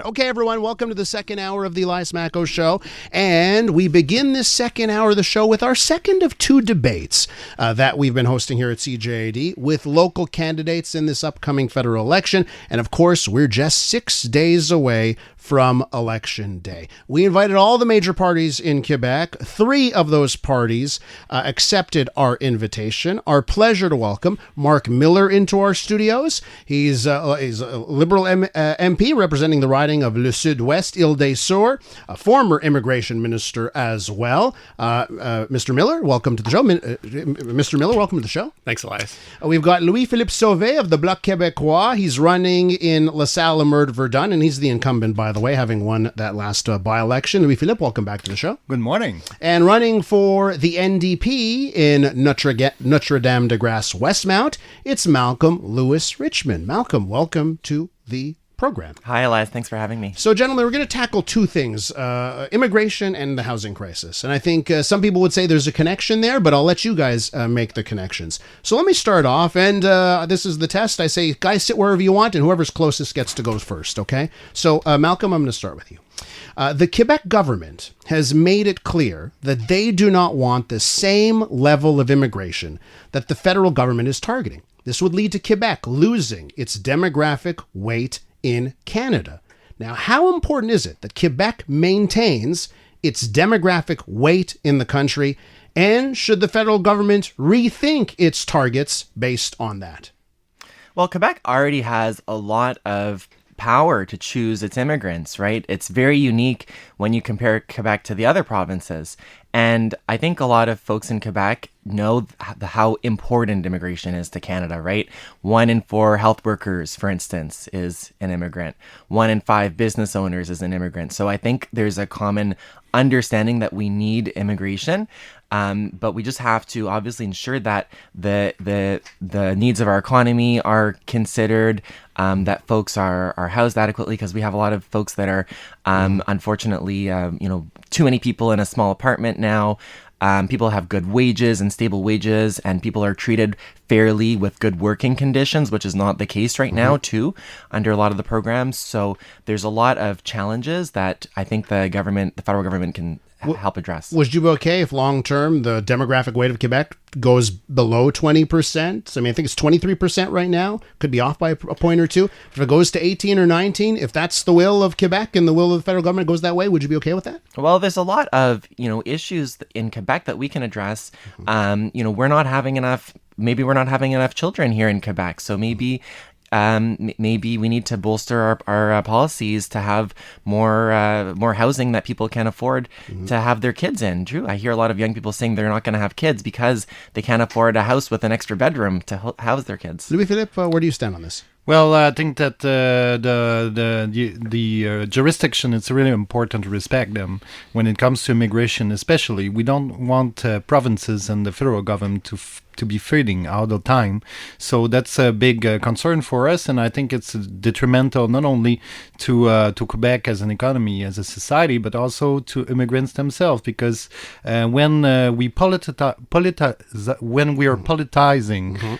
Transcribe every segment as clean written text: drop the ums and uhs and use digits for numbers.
Okay, everyone, welcome to the second hour of the Elias Makos Show. And we begin this second hour of the show with our second of two debates that we've been hosting here at CJAD with local candidates in this upcoming federal election. And of course, we're just 6 days away from Election Day. We invited all the major parties in Quebec. 3 of those parties accepted our invitation. Our pleasure to welcome Marc Miller into our studios. He's a Liberal MP representing the riding of Le Sud-Ouest, Île-des-Sœurs, a former immigration minister as well. Mr. Miller, welcome to the show. Mr. Miller, welcome to the show. Thanks, Elias. We've got Louis-Philippe Sauvé of the Bloc Québécois. He's running in LaSalle, Émard, Verdun, and he's the incumbent, by the way, having won that last by-election. Louis-Philippe, welcome back to the show. Good morning. And running for the NDP in Notre-Dame-de-Grâce, Westmount, it's Malcolm Lewis-Richmond. Malcolm, welcome to the program. Hi, Elias. Thanks for having me. So, gentlemen, we're going to tackle 2 things, immigration and the housing crisis. And I think some people would say there's a connection there, but I'll let you guys make the connections. So let me start off, and this is the test. I say, guys, sit wherever you want, and whoever's closest gets to go first, okay? So, Malcolm, I'm going to start with you. The Quebec government has made it clear that they do not want the same level of immigration that the federal government is targeting. This would lead to Quebec losing its demographic weight in Canada. Now, how important is it that Quebec maintains its demographic weight in the country, and should the federal government rethink its targets based on that? Well, Quebec already has a lot of power to choose its immigrants, right? It's very unique when you compare Quebec to the other provinces. And I think a lot of folks in Quebec know how important immigration is to Canada, right? 1 in 4 health workers, for instance, is an immigrant. 1 in 5 business owners is an immigrant. So I think there's a common understanding that we need immigration, but we just have to obviously ensure that the needs of our economy are considered, that folks are housed adequately, because we have a lot of folks that are unfortunately too many people in a small apartment now. People have good wages and stable wages, and people are treated fairly with good working conditions, which is not the case right now, too, under a lot of the programs. So there's a lot of challenges that I think the federal government can help address. Would you be okay if long-term the demographic weight of Quebec goes below 20%? I mean, I think it's 23% right now. Could be off by a point or two. If it goes to 18 or 19, if that's the will of Quebec and the will of the federal government goes that way, would you be okay with that? Well, there's a lot of, issues in Quebec that we can address. We're not having enough children here in Quebec. So maybe we need to bolster our policies to have more housing that people can afford to have their kids in. True, I hear a lot of young people saying they're not going to have kids because they can't afford a house with an extra bedroom to house their kids. Louis-Philippe, where do you stand on this? Well, I think that the jurisdiction, it's really important to respect them when it comes to immigration, especially. We don't want provinces and the federal government to be feeding all the time. So that's a big concern for us, and I think it's detrimental not only to Quebec as an economy, as a society, but also to immigrants themselves, because when we are politicizing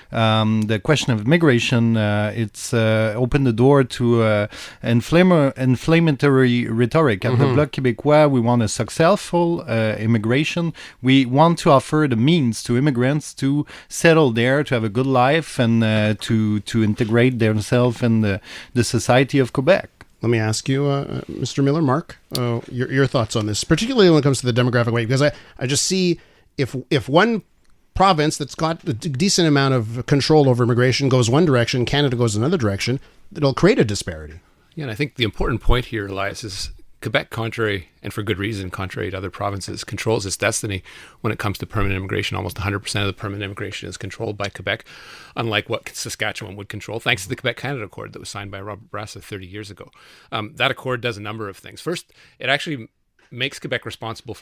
the question of immigration, it's opened the door to inflammatory rhetoric. At the Bloc Québécois, we want a successful immigration. We want to offer the means to immigrants to settle there, to have a good life, and to integrate themselves in the society of Quebec. Let me ask you, Mr. Miller, Marc, your thoughts on this, particularly when it comes to the demographic weight, because I just see if one province that's got a decent amount of control over immigration goes one direction, Canada goes another direction, it'll create a disparity. Yeah, and I think the important point here, Elias, is Quebec, contrary, and for good reason, contrary to other provinces, controls its destiny when it comes to permanent immigration. Almost 100% of the permanent immigration is controlled by Quebec, unlike what Saskatchewan would control, thanks to the Quebec-Canada Accord that was signed by Robert Bourassa 30 years ago. That accord does a number of things. First, it actually makes Quebec responsible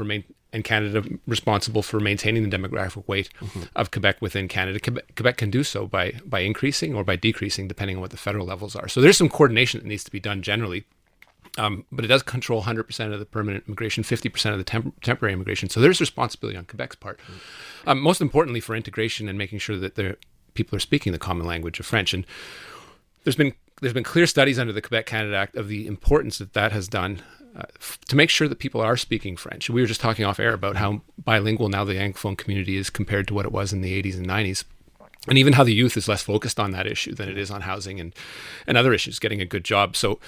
and Canada responsible for maintaining the demographic weight of Quebec within Canada. Quebec can do so by increasing or by decreasing, depending on what the federal levels are. So there's some coordination that needs to be done generally. But it does control 100% of the permanent immigration, 50% of the temporary immigration. So there's responsibility on Quebec's part. Most importantly, for integration and making sure that the people are speaking the common language of French. And there's been clear studies under the Quebec Canada Act of the importance that has done to make sure that people are speaking French. We were just talking off air about how bilingual now the Anglophone community is compared to what it was in the 80s and 90s. And even how the youth is less focused on that issue than it is on housing and other issues, getting a good job. So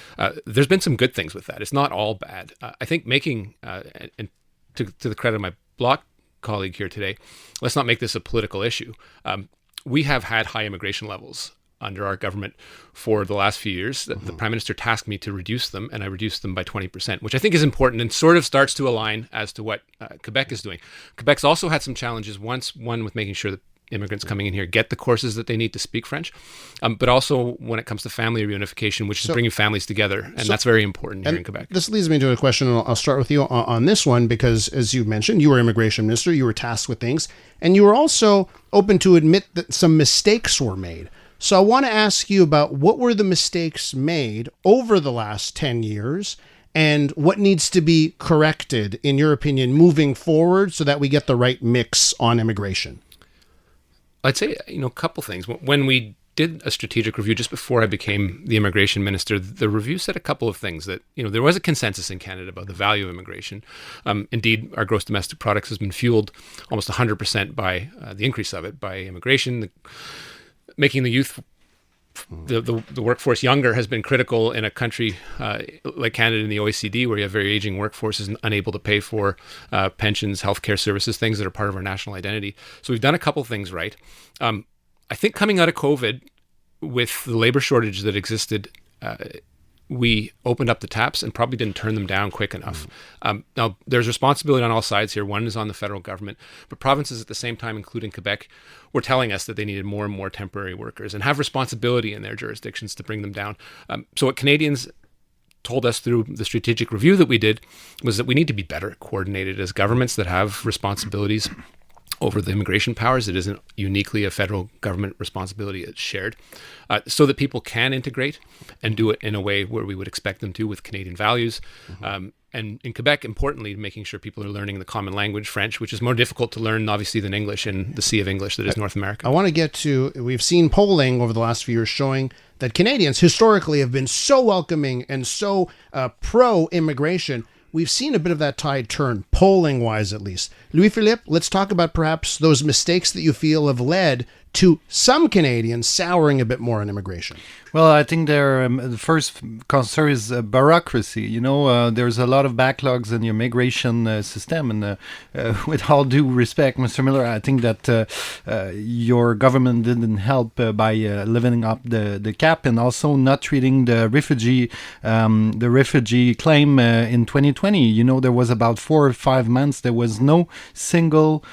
there's been some good things with that. It's not all bad. I think making, and to the credit of my Bloc colleague here today, let's not make this a political issue. We have had high immigration levels under our government for the last few years. The Prime Minister tasked me to reduce them, and I reduced them by 20%, which I think is important and sort of starts to align as to what Quebec is doing. Quebec's also had some challenges. One with making sure that immigrants coming in here get the courses that they need to speak French, but also when it comes to family reunification, which is bringing families together, and that's very important here in Quebec. This leads me to a question, and I'll start with you on this one, because as you mentioned, you were immigration minister, you were tasked with things, and you were also open to admit that some mistakes were made. So I want to ask you about what were the mistakes made over the last 10 years and what needs to be corrected, in your opinion, moving forward so that we get the right mix on immigration. I'd say, a couple things. When we did a strategic review just before I became the immigration minister, the review said a couple of things that, there was a consensus in Canada about the value of immigration. Indeed, our gross domestic products has been fueled almost 100% by the increase of it, by immigration. Making the youth, the workforce younger has been critical in a country like Canada and the OECD, where you have very aging workforces unable to pay for pensions, healthcare services, things that are part of our national identity. So we've done a couple things right. I think coming out of COVID, with the labor shortage that existed, we opened up the taps and probably didn't turn them down quick enough. Now, there's responsibility on all sides here. One is on the federal government, but provinces at the same time, including Quebec, were telling us that they needed more and more temporary workers and have responsibility in their jurisdictions to bring them down. So what Canadians told us through the strategic review that we did was that we need to be better coordinated as governments that have responsibilities over the immigration powers. It isn't uniquely a federal government responsibility, it's shared, so that people can integrate and do it in a way where we would expect them to, with Canadian values. And in Quebec, importantly, making sure people are learning the common language, French, which is more difficult to learn, obviously, than English in the sea of English that is North America. I want to get to, we've seen polling over the last few years showing that Canadians historically have been so welcoming and so pro-immigration. We've seen a bit of that tide turn, polling-wise at least. Louis-Philippe, let's talk about perhaps those mistakes that you feel have led to some Canadians souring a bit more on immigration. Well, I think the first concern is bureaucracy. There's a lot of backlogs in the immigration system. And with all due respect, Mr. Miller, I think that your government didn't help by living up the cap and also not treating the refugee claim in 2020. There was about 4 or 5 months, there was no single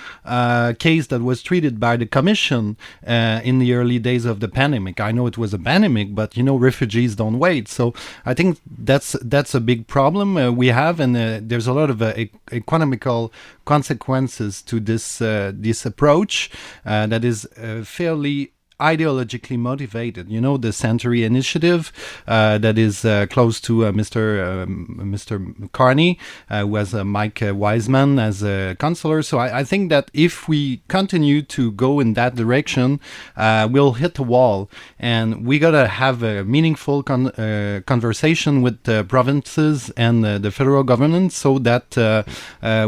case that was treated by the Commission in the early days of the pandemic. I know it was a pandemic, but refugees don't wait. So I think that's a big problem we have, and there's a lot of economical consequences to this approach that is fairly ideologically motivated. The Century Initiative that is close to Mr. Carney, who has Mike Wiseman as a counselor. So I think that if we continue to go in that direction, we'll hit the wall, and we gotta have a meaningful conversation with the provinces and the federal government so that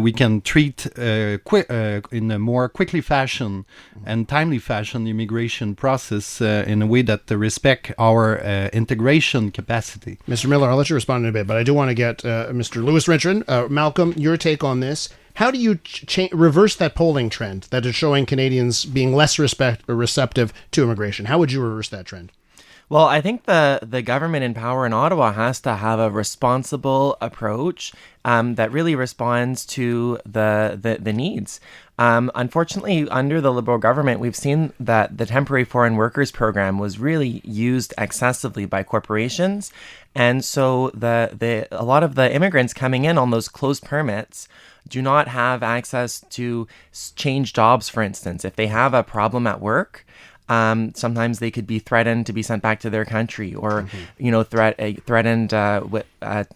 we can treat in a more quickly fashion and timely fashion the immigration process in a way that respect our integration capacity. Mr. Miller, I'll let you respond in a bit, but I do want to get Mr. Lewis-Richmond. Malcolm, your take on this. How do you reverse that polling trend that is showing Canadians being less receptive to immigration? How would you reverse that trend? Well, I think the government in power in Ottawa has to have a responsible approach that really responds to the needs. Unfortunately, under the Liberal government, we've seen that the temporary foreign workers program was really used excessively by corporations. And so a lot of the immigrants coming in on those closed permits do not have access to change jobs, for instance. If they have a problem at work, sometimes they could be threatened to be sent back to their country, or threatened,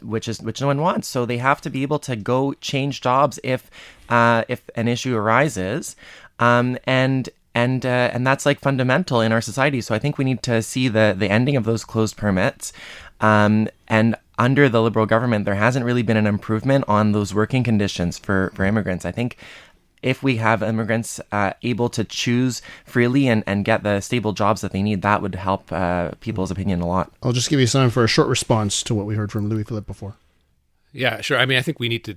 which no one wants. So they have to be able to go change jobs if an issue arises, and and that's like fundamental in our society. So I think we need to see the ending of those closed permits. And under the Liberal government, there hasn't really been an improvement on those working conditions for immigrants. I think if we have immigrants able to choose freely and get the stable jobs that they need, that would help people's opinion a lot. I'll just give you time for a short response to what we heard from Louis-Philippe before. Yeah, sure. I mean, I think we need to,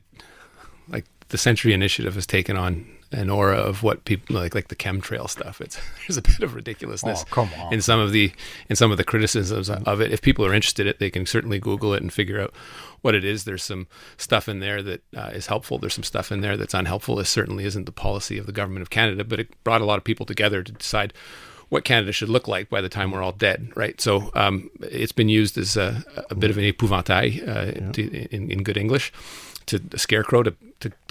like, the Century Initiative has taken on an aura of what people like the chemtrail stuff. There's a bit of ridiculousness in some of the criticisms of it. If people are interested in it, they can certainly Google it and figure out what it is. There's some stuff in there that is helpful. There's some stuff in there that's unhelpful. This certainly isn't the policy of the government of Canada, but it brought a lot of people together to decide what Canada should look like by the time we're all dead, right? So it's been used as a bit of an épouvantail in good English, to a scarecrow to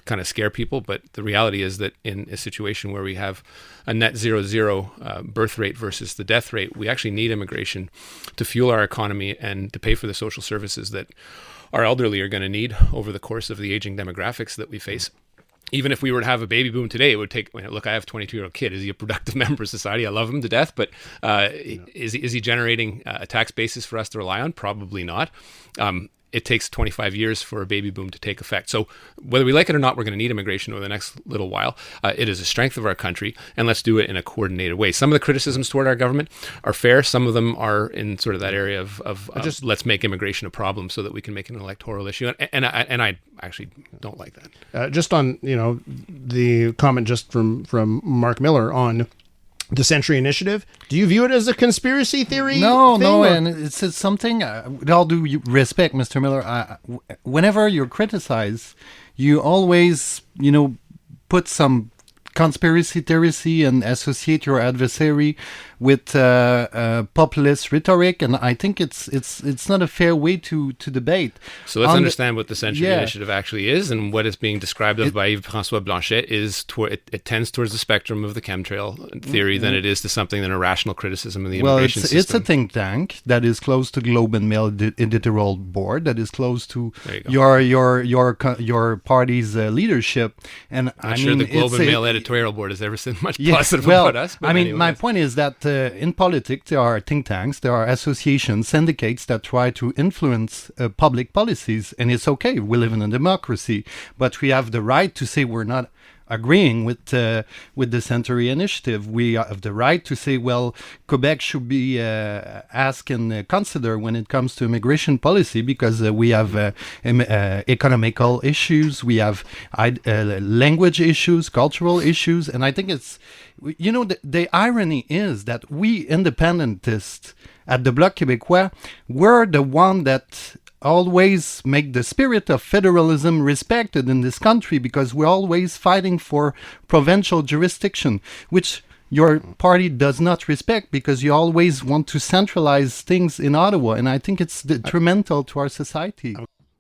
kind of scare people. But the reality is that in a situation where we have a net 0-0 birth rate versus the death rate, we actually need immigration to fuel our economy and to pay for the social services that our elderly are going to need over the course of the aging demographics that we face. Even if we were to have a baby boom today, it would take, look, I have a 22-year-old kid. Is he a productive member of society? I love him to death, but is he generating a tax basis for us to rely on? Probably not. It takes 25 years for a baby boom to take effect. So whether we like it or not, we're going to need immigration over the next little while. It is a strength of our country, and let's do it in a coordinated way. Some of the criticisms toward our government are fair. Some of them are in sort of that area of just let's make immigration a problem so that we can make it an electoral issue. And I actually don't like that. Just on, the comment just from Marc Miller on the Century Initiative, do you view it as a conspiracy theory? No, and it's something, with all due respect, Mr. Miller, whenever you're criticized, you always, put some conspiracy theory and associate your adversary with populist rhetoric, and I think it's not a fair way to debate. So let's understand what the Century Initiative actually is, and what is being described of by Yves-François Blanchet is it tends towards the spectrum of the chemtrail theory than it is to something than a rational criticism of the immigration system. It's a think tank that is close to Globe and Mail editorial board, that is close to your party's leadership, and I'm sure the Globe and Mail editorial board has ever said much positive about us. But my point is that in politics, there are think tanks, there are associations, syndicates that try to influence public policies, and it's okay. We live in a democracy, but we have the right to say we're not agreeing with the Century Initiative. We have the right to say, well, Quebec should be asked and considered when it comes to immigration policy, because we have economical issues, we have language issues, cultural issues, and I think it's, the irony is that we independentists at the Bloc Québécois were the one that always make the spirit of federalism respected in this country, because we're always fighting for provincial jurisdiction, which your party does not respect, because you always want to centralize things in Ottawa, and I think it's detrimental to our society.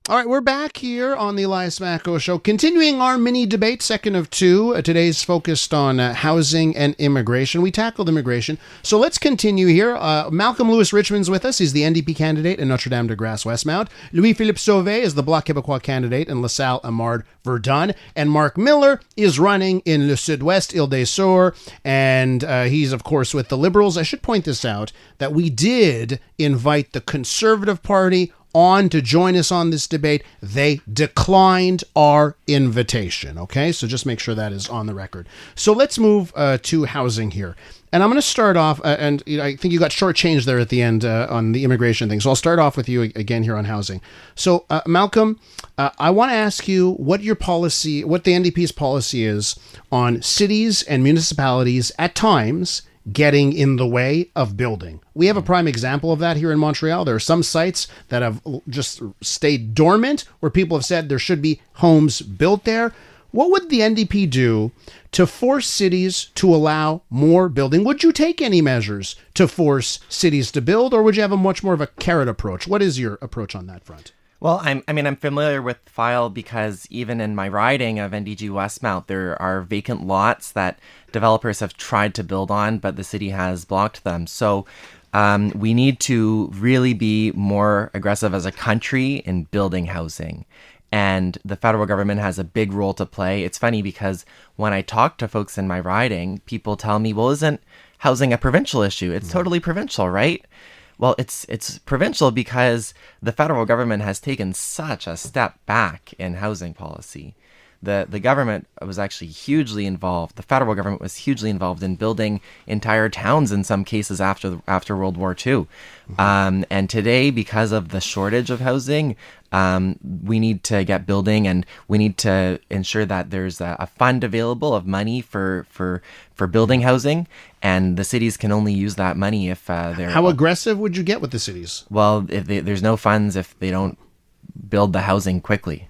All right, we're back here on the Elias Makos Show, continuing our mini debate, second of two. Today's focused on housing and immigration. We tackled immigration, so let's continue here. Malcolm Lewis-Richmond's with us. He's the NDP candidate in Notre-Dame-de-Grâce, Westmount. Louis-Philippe Sauvé is the Bloc Québécois candidate in LaSalle, Émard, Verdun. And Marc Miller is running in the Sud-Ouest, Île-des-Sœurs, and he's, of course, with the Liberals. I should point this out, that we did invite the Conservative Party on to join us on this debate. They declined our invitation. Okay, so just make sure that is on the record. So let's move to housing here. And I'm going to start off, and I think you got shortchanged there at the end on the immigration thing. So I'll start off with you again here on housing. So Malcolm, I want to ask you what your policy, what the NDP's policy is on cities and municipalities at times getting in the way of building. We have a prime example of that here in Montreal. There are some sites that have just stayed dormant, where people have said there should be homes built there. What would the NDP do to force cities to allow more building? Would you take any measures to force cities to build, or would you have a much more of a carrot approach? What is your approach on that front? Well, I'm familiar with File, because even in my riding of NDG Westmount, there are vacant lots that developers have tried to build on, but the city has blocked them. So we need to really be more aggressive as a country in building housing. and the federal government has a big role to play. It's funny because when I talk to folks in my riding, people tell me, well, isn't housing a provincial issue? It's totally provincial, right? Well, it's provincial because the federal government has taken such a step back in housing policy. The government was actually hugely involved. The federal government was hugely involved in building entire towns in some cases after World War II. And today, because of the shortage of housing, we need to get building, and we need to ensure that there's a fund available of money for building housing, and the cities can only use that money if they're... How aggressive would you get with the cities? Well, there's no funds if they don't build the housing quickly.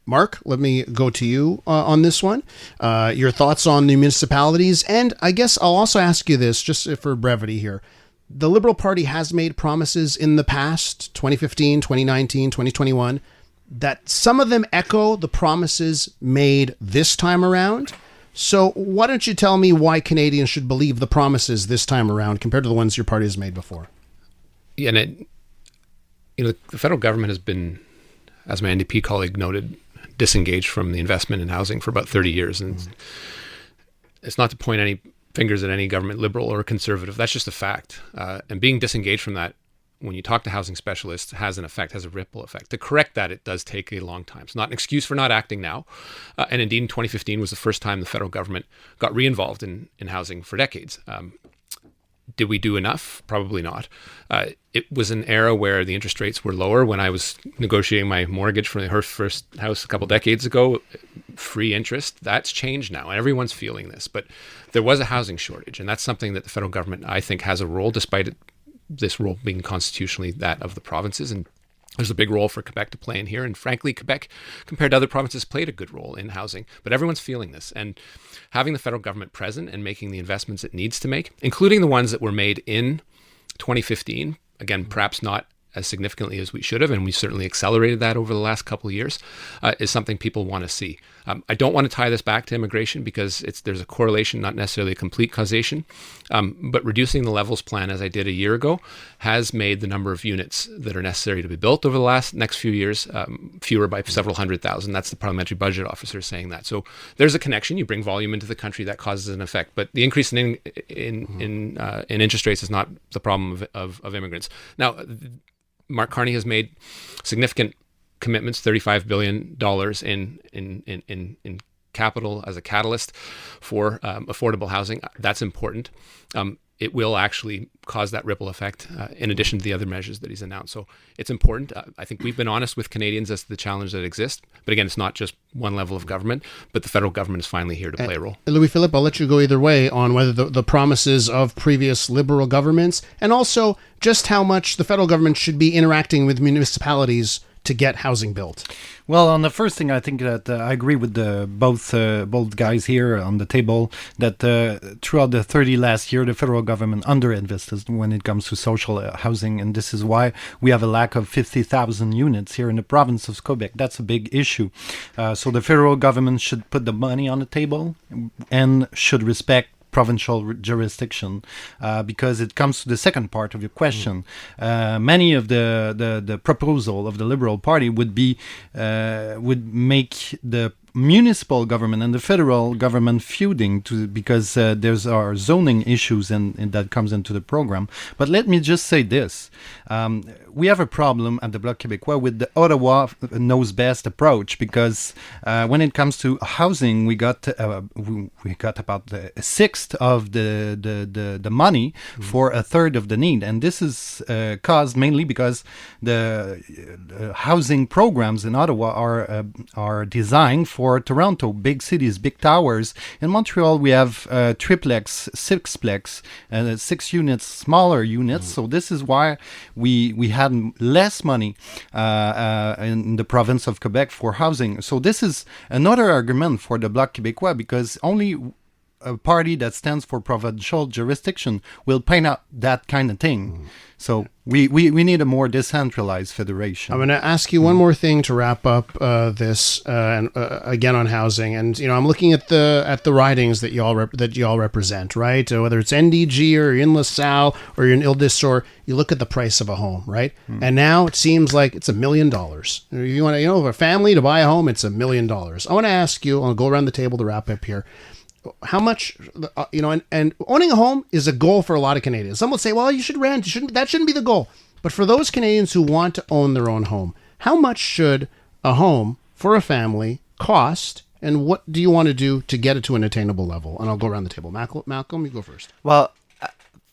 Mark, let me go to you on this one. Your thoughts on the municipalities, and I guess I'll also ask you this, just for brevity here. The Liberal Party has made promises in the past, 2015, 2019, 2021, that some of them echo the promises made this time around. So why don't you tell me why Canadians should believe the promises this time around compared to the ones your party has made before? Yeah, and the federal government has been, as my NDP colleague noted, disengaged from the investment in housing for about 30 years. And it's not to point any fingers at any government, liberal or conservative. That's just a fact. And being disengaged from that, when you talk to housing specialists, has an effect, has a ripple effect. To correct that, it does take a long time. It's not an excuse for not acting now. And indeed, in 2015 was the first time the federal government got re-involved in housing for decades. Did we do enough? Probably not. It was an era where the interest rates were lower. When I was negotiating my mortgage for her first house a couple decades ago, free interest, that's changed now. And everyone's feeling this. But there was a housing shortage. And that's something that the federal government, I think, has a role, despite this role being constitutionally that of the provinces. And there's a big role for Quebec to play in here. And frankly, Quebec, compared to other provinces, played a good role in housing. But everyone's feeling this. And having the federal government present and making the investments it needs to make, including the ones that were made in 2015, again, perhaps not as significantly as we should have, and we certainly accelerated that over the last couple of years, is something people want to see. I don't want to tie this back to immigration because there's a correlation, not necessarily a complete causation, but reducing the levels plan, as I did a year ago, has made the number of units that are necessary to be built over the next few years fewer by several 100,000. That's the parliamentary budget officer saying that. So there's a connection. You bring volume into the country, that causes an effect. But the increase in interest rates is not the problem of immigrants. Now, Mark Carney has made significant commitments, $35 billion in capital as a catalyst for affordable housing. That's important. It will actually cause that ripple effect in addition to the other measures that he's announced. So it's important. I think we've been honest with Canadians as to the challenge that exists. But again, it's not just one level of government, but the federal government is finally here to play a role. Louis-Philippe, I'll let you go either way on whether the promises of previous Liberal governments and also just how much the federal government should be interacting with municipalities to get housing built. Well, on the first thing, I think that I agree with both guys here on the table that throughout the 30 last year, the federal government underinvested when it comes to social housing, and this is why we have a lack of 50,000 units here in the province of Quebec. That's a big issue. So the federal government should put the money on the table and should respect provincial jurisdiction, because it comes to the second part of your question. Many of the proposal of the Liberal Party would make the municipal government and the federal government feuding because there's our zoning issues and that comes into the program. But let me just say this. We have a problem at the Bloc Québécois with the Ottawa knows best approach, because when it comes to housing, we got about a sixth of the money for a third of the need, and this is caused mainly because the housing programs in Ottawa are designed for Toronto, big cities, big towers. In Montreal, we have triplex, sixplex, 6 units, smaller units. So this is why we had less money in the province of Quebec for housing. So this is another argument for the Bloc Québécois, because only a party that stands for provincial jurisdiction will point out that kind of thing. So we need a more decentralized federation. I'm going to ask you one more thing to wrap up this, and again on housing. And I'm looking at the ridings that y'all represent, right? Whether it's NDG or you're in LaSalle or you're in Île-des-Sœurs, you look at the price of a home, right? And now it seems like it's $1 million. If you want to, a family to buy a home, it's $1 million. I want to ask you. I'll go around the table to wrap up here. How much, and owning a home is a goal for a lot of Canadians. Some will say, well, you should rent. That shouldn't be the goal. But for those Canadians who want to own their own home, how much should a home for a family cost? And what do you want to do to get it to an attainable level? And I'll go around the table. Malcolm, you go first. Well,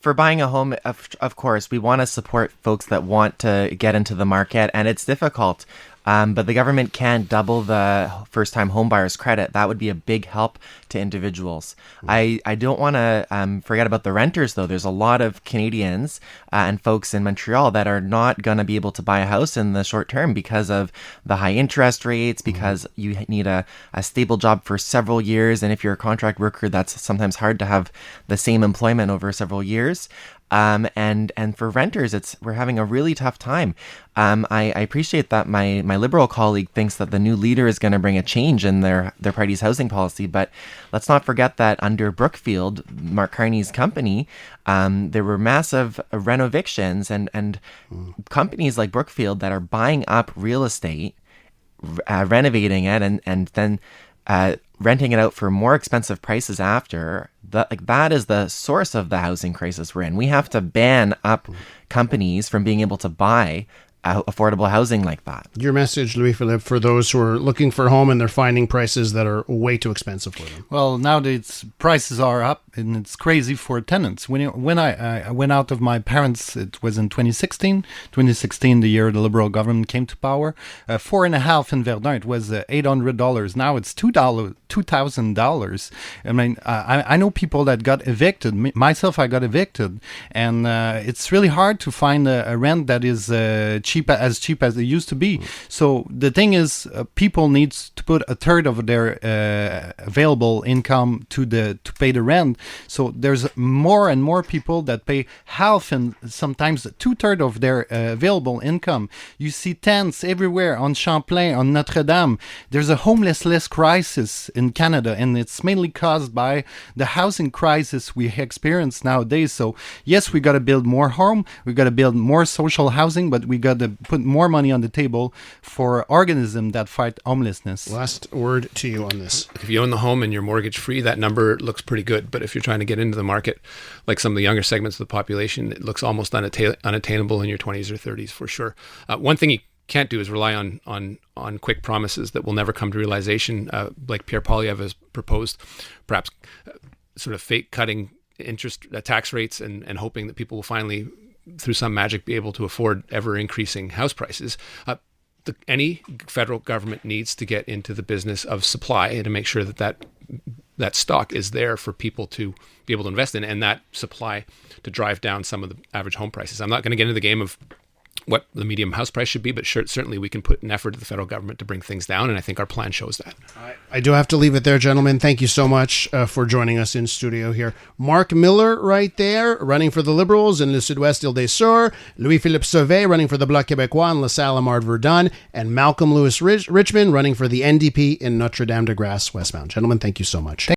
for buying a home, of course, we want to support folks that want to get into the market, and it's difficult. But the government can double the first-time homebuyers credit. That would be a big help to individuals. I don't want to forget about the renters, though. There's a lot of Canadians and folks in Montreal that are not going to be able to buy a house in the short term because of the high interest rates, because you need a stable job for several years. And if you're a contract worker, that's sometimes hard to have the same employment over several years. And for renters, we're having a really tough time. I appreciate that my Liberal colleague thinks that the new leader is going to bring a change in their party's housing policy, but let's not forget that under Brookfield, Mark Carney's company, there were massive renovictions and companies like Brookfield that are buying up real estate, renovating it, and then renting it out for more expensive prices after. That is the source of the housing crisis we're in. We have to ban up companies from being able to buy affordable housing like that. Your message, Louis-Philippe, for those who are looking for a home and they're finding prices that are way too expensive for them. Well, nowadays prices are up, and it's crazy for tenants. When I went out of my parents, it was in 2016. 2016, the year the Liberal government came to power. 4.5 in Verdun, it was $800. Now it's $2,000. I mean, I know people that got evicted. Myself, I got evicted, and it's really hard to find a rent that is cheap as it used to be. So the thing is, people need to put a third of their available income to pay the rent. So there's more and more people that pay half and sometimes 2/3 of their available income. You see tents everywhere on Champlain, on Notre-Dame. There's a homelessness crisis in Canada, and it's mainly caused by the housing crisis we experience nowadays. So yes, we got to build more home, we got to build more social housing, but we got to put more money on the table for organisms that fight homelessness. Last word to you on this. If you own the home and you're mortgage free, that number looks pretty good. But if you're trying to get into the market, like some of the younger segments of the population, it looks almost unattainable in your 20s or 30s for sure. One thing you can't do is rely on quick promises that will never come to realization, like Pierre Poilievre has proposed, perhaps sort of fake cutting interest tax rates and hoping that people will finally, through some magic, be able to afford ever increasing house prices. Any federal government needs to get into the business of supply and to make sure that stock is there for people to be able to invest in, and that supply to drive down some of the average home prices. I'm not going to get into the game of what the medium house price should be, but certainly we can put an effort to the federal government to bring things down, and I think our plan shows that. I do have to leave it there, gentlemen. Thank you so much for joining us in studio here. Marc Miller right there, running for the Liberals in the Sud-Ouest, Île-des-Sœurs. Louis-Philippe Sauvé, running for the Bloc Québécois in LaSalle, Émard, Verdun. And Malcolm Lewis-Richmond, running for the NDP in Notre-Dame-de-Grâce, Westmount. Gentlemen, thank you so much.